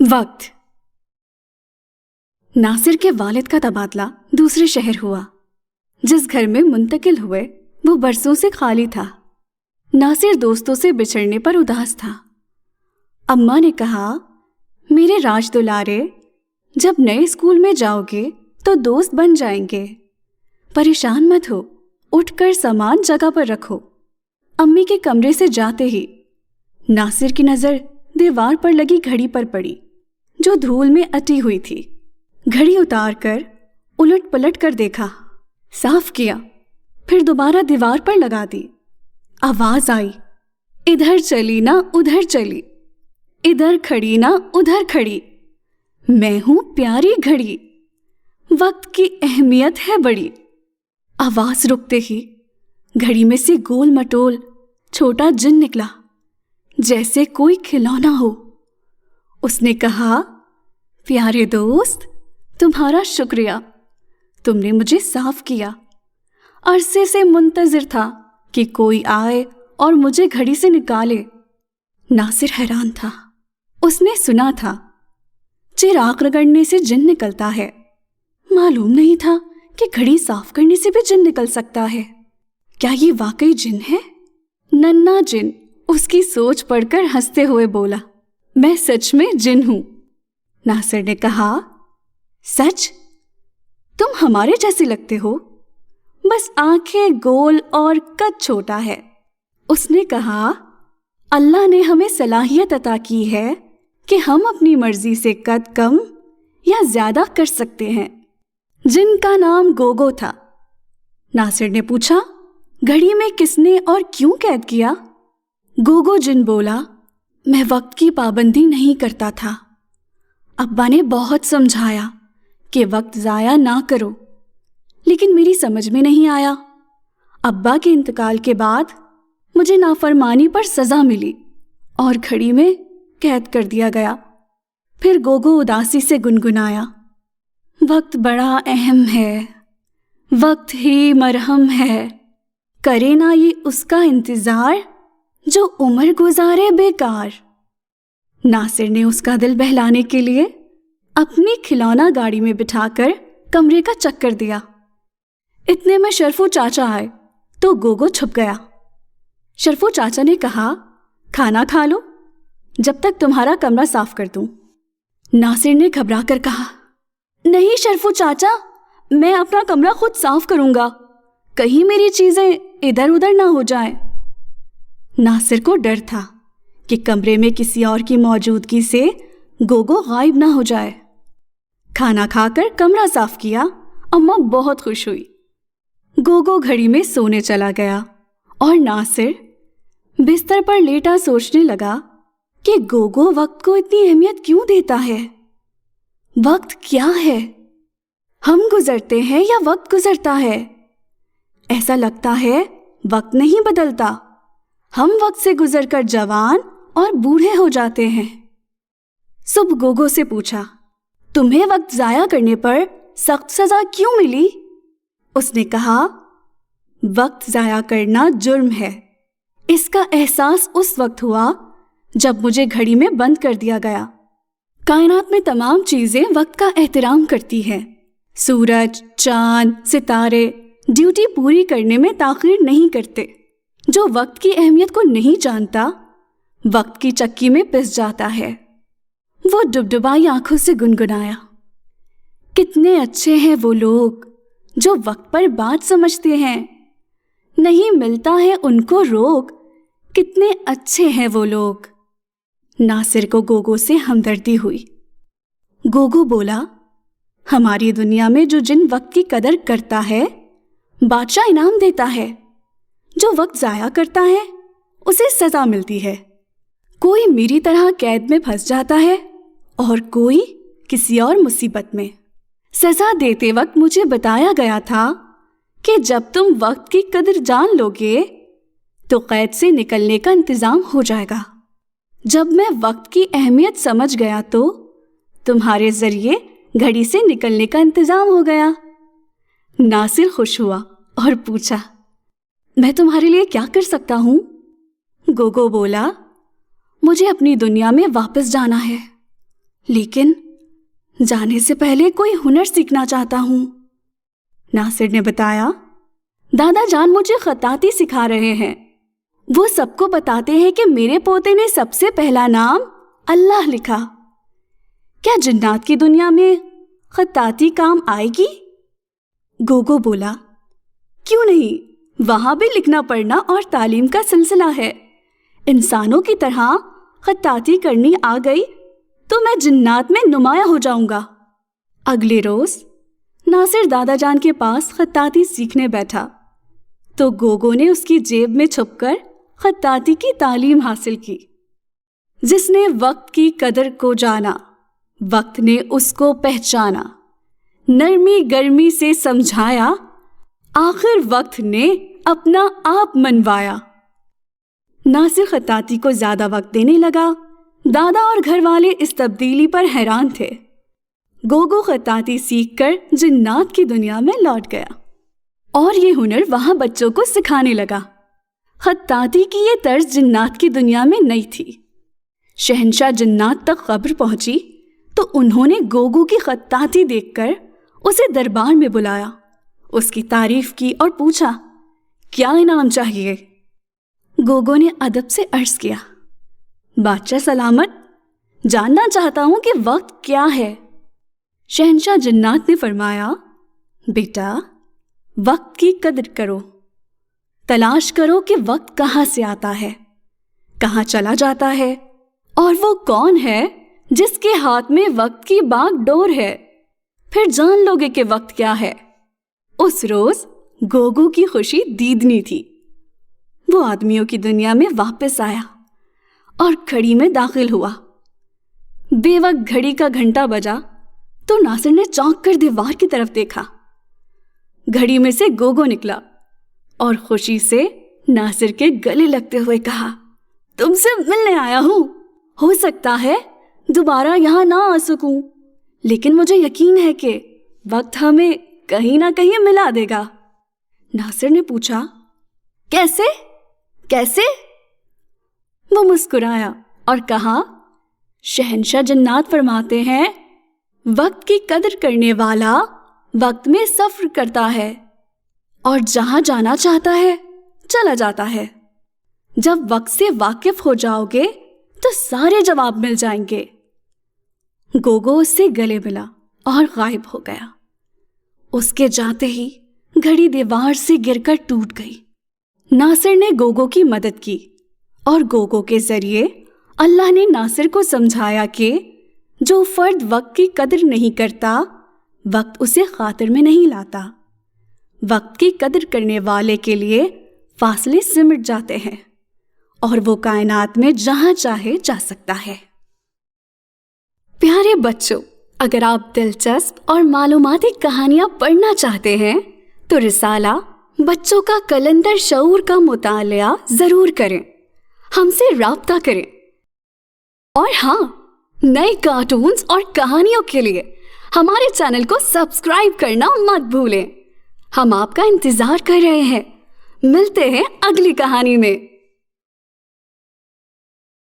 वक्त। नासिर के वालिद का तबादला दूसरे शहर हुआ। जिस घर में मुंतकिल हुए वो बरसों से खाली था। नासिर दोस्तों से बिछड़ने पर उदास था। अम्मा ने कहा, मेरे राज दुलारे, जब नए स्कूल में जाओगे तो दोस्त बन जाएंगे। परेशान मत हो, उठकर सामान जगह पर रखो। अम्मी के कमरे से जाते ही नासिर की नज़र दीवार पर लगी घड़ी पर पड़ी जो धूल में अटी हुई थी। घड़ी उतार कर उलट पलट कर देखा, साफ किया, फिर दोबारा दीवार पर लगा दी। आवाज आई, इधर चली ना उधर चली, इधर खड़ी ना उधर खड़ी, मैं हूं प्यारी घड़ी, वक्त की अहमियत है बड़ी। आवाज रुकते ही घड़ी में से गोल मटोल छोटा जिन निकला, जैसे कोई खिलौना हो। उसने कहा, प्यारे दोस्त, तुम्हारा शुक्रिया, तुमने मुझे साफ किया। अरसे से मुंतजिर था कि कोई आए और मुझे घड़ी से निकाले। नासिर हैरान था। उसने सुना था चिराग रगड़ने से जिन निकलता है, मालूम नहीं था कि घड़ी साफ करने से भी जिन निकल सकता है। क्या ये वाकई जिन है? नन्हा जिन उसकी सोच पढ़कर हंसते हुए बोला, मैं सच में जिन हूं। नासिर ने कहा, सच? तुम हमारे जैसे लगते हो, बस आंखें गोल और कद छोटा है। उसने कहा, अल्लाह ने हमें सलाहियत अता की है कि हम अपनी मर्जी से कद कम या ज्यादा कर सकते हैं। जिनका नाम गोगो था। नासिर ने पूछा, घड़ी में किसने और क्यों कैद किया? गोगो जिन बोला, मैं वक्त की पाबंदी नहीं करता था। अब्बा ने बहुत समझाया कि वक्त ज़ाया ना करो, लेकिन मेरी समझ में नहीं आया। अब्बा के इंतकाल के बाद मुझे नाफरमानी पर सज़ा मिली और घड़ी में कैद कर दिया गया। फिर गोगो उदासी से गुनगुनाया, वक्त बड़ा अहम है, वक्त ही मरहम है, करे ना ये उसका इंतज़ार जो उम्र गुजारे बेकार। नासिर ने उसका दिल बहलाने के लिए अपनी खिलौना गाड़ी में बिठाकर कमरे का चक्कर दिया। इतने में शरफू चाचा आए तो गोगो छुप गया। शरफू चाचा ने कहा, खाना खा लो जब तक तुम्हारा कमरा साफ कर दूं। नासिर ने घबरा कर कहा, नहीं शरफू चाचा, मैं अपना कमरा खुद साफ करूंगा, कहीं मेरी चीजें इधर उधर ना हो जाएं। नासिर को डर था कि कमरे में किसी और की मौजूदगी से गोगो गायब ना हो जाए। खाना खाकर कमरा साफ किया। अम्मा बहुत खुश हुई। गोगो घड़ी में सोने चला गया और नासिर बिस्तर पर लेटा सोचने लगा कि गोगो वक्त को इतनी अहमियत क्यों देता है। वक्त क्या है? हम गुजरते हैं या वक्त गुजरता है? ऐसा लगता है वक्त नहीं बदलता, हम वक्त से गुजरकर जवान और बूढ़े हो जाते हैं। सुबह गोगो से पूछा, तुम्हें वक्त जाया करने पर सख्त सजा क्यों मिली? उसने कहा, वक्त जाया करना जुर्म है। इसका एहसास उस वक्त हुआ जब मुझे घड़ी में बंद कर दिया गया। कायनात में तमाम चीजें वक्त का एहतराम करती हैं। सूरज, चांद, सितारे ड्यूटी पूरी करने में ताखीर नहीं करते। जो वक्त की अहमियत को नहीं जानता, वक्त की चक्की में पिस जाता है। वो डुबडुबाई आंखों से गुनगुनाया, कितने अच्छे हैं वो लोग जो वक्त पर बात समझते हैं, नहीं मिलता है उनको रोक, कितने अच्छे हैं वो लोग। नासिर को गोगो से हमदर्दी हुई। गोगो बोला, हमारी दुनिया में जो जिन वक्त की कदर करता है, बादशाह इनाम देता है। जो वक्त जाया करता है उसे सजा मिलती है। कोई मेरी तरह कैद में फंस जाता है और कोई किसी और मुसीबत में। सजा देते वक्त मुझे बताया गया था कि जब तुम वक्त की कदर जान लोगे तो कैद से निकलने का इंतजाम हो जाएगा। जब मैं वक्त की अहमियत समझ गया तो तुम्हारे जरिए घड़ी से निकलने का इंतजाम हो गया। नासिर खुश हुआ और पूछा, मैं तुम्हारे लिए क्या कर सकता हूं? गोगो बोला, मुझे अपनी दुनिया में वापस जाना है। لیکن جانے سے پہلے کوئی ہنر سیکھنا چاہتا ہوں۔ ناصر نے بتایا، دادا جان مجھے خطاطی سکھا رہے ہیں۔ وہ سب کو بتاتے ہیں کہ میرے پوتے نے سب سے پہلا نام اللہ لکھا۔ کیا جنات کی دنیا میں خطاطی کام آئے گی؟ گوگو بولا، کیوں نہیں، وہاں بھی لکھنا پڑھنا اور تعلیم کا سلسلہ ہے۔ انسانوں کی طرح خطاطی کرنی آ گئی تو میں جنات میں نمایاں ہو جاؤں گا۔ اگلے روز ناصر دادا جان کے پاس خطاطی سیکھنے بیٹھا تو گوگو نے اس کی جیب میں چھپ کر خطاطی کی تعلیم حاصل کی۔ جس نے وقت کی قدر کو جانا، وقت نے اس کو پہچانا، نرمی گرمی سے سمجھایا، آخر وقت نے اپنا آپ منوایا۔ ناصر خطاطی کو زیادہ وقت دینے لگا۔ دادا اور گھر والے اس تبدیلی پر حیران تھے۔ گوگو خطاطی سیکھ کر جنات کی دنیا میں لوٹ گیا اور یہ ہنر وہاں بچوں کو سکھانے لگا۔ خطاطی کی یہ طرز جنات کی دنیا میں نئی تھی۔ شہنشاہ جنات تک خبر پہنچی تو انہوں نے گوگو کی خطاطی دیکھ کر اسے دربار میں بلایا، اس کی تعریف کی اور پوچھا، کیا انعام چاہیے؟ گوگو نے ادب سے عرض کیا، بادشاہ سلامت، جاننا چاہتا ہوں کہ وقت کیا ہے۔ شہنشاہ جنات نے فرمایا، بیٹا، وقت کی قدر کرو، تلاش کرو کہ وقت کہاں سے آتا ہے، کہاں چلا جاتا ہے، اور وہ کون ہے جس کے ہاتھ میں وقت کی باغ ڈور ہے، پھر جان لوگے کہ وقت کیا ہے۔ اس روز گوگو کی خوشی دیدنی تھی۔ وہ آدمیوں کی دنیا میں واپس آیا اور گھڑی میں داخل ہوا۔ بے وقت گھڑی کا گھنٹا بجا تو ناصر نے چونک کر دیوار کی طرف دیکھا۔ گھڑی میں سے گوگو نکلا اور خوشی سے ناصر کے گلے لگتے ہوئے کہا، تم سے ملنے آیا ہوں، ہو سکتا ہے دوبارہ یہاں نہ آ سکوں، لیکن مجھے یقین ہے کہ وقت ہمیں کہیں نہ کہیں ملا دے گا۔ ناصر نے پوچھا، کیسے کیسے؟ وہ مسکرایا اور کہا، شہنشاہ جنات فرماتے ہیں، وقت کی قدر کرنے والا وقت میں سفر کرتا ہے اور جہاں جانا چاہتا ہے چلا جاتا ہے۔ جب وقت سے واقف ہو جاؤ گے تو سارے جواب مل جائیں گے۔ گوگو اس سے گلے ملا اور غائب ہو گیا۔ اس کے جاتے ہی گھڑی دیوار سے گر کر ٹوٹ گئی۔ ناصر نے گوگو کی مدد کی اور گوگو کے ذریعے اللہ نے ناصر کو سمجھایا کہ جو فرد وقت کی قدر نہیں کرتا، وقت اسے خاطر میں نہیں لاتا۔ وقت کی قدر کرنے والے کے لیے فاصلے سمٹ جاتے ہیں اور وہ کائنات میں جہاں چاہے جا سکتا ہے۔ پیارے بچوں، اگر آپ دلچسپ اور معلوماتی کہانیاں پڑھنا چاہتے ہیں تو رسالہ بچوں کا کلندر شعور کا مطالعہ ضرور کریں، ہم سے رابطہ کریں۔ اور ہاں، نئے کارٹونز اور کہانیوں کے لیے ہمارے چینل کو سبسکرائب کرنا مت بھولیں۔ ہم آپ کا انتظار کر رہے ہیں۔ ملتے ہیں اگلی کہانی میں۔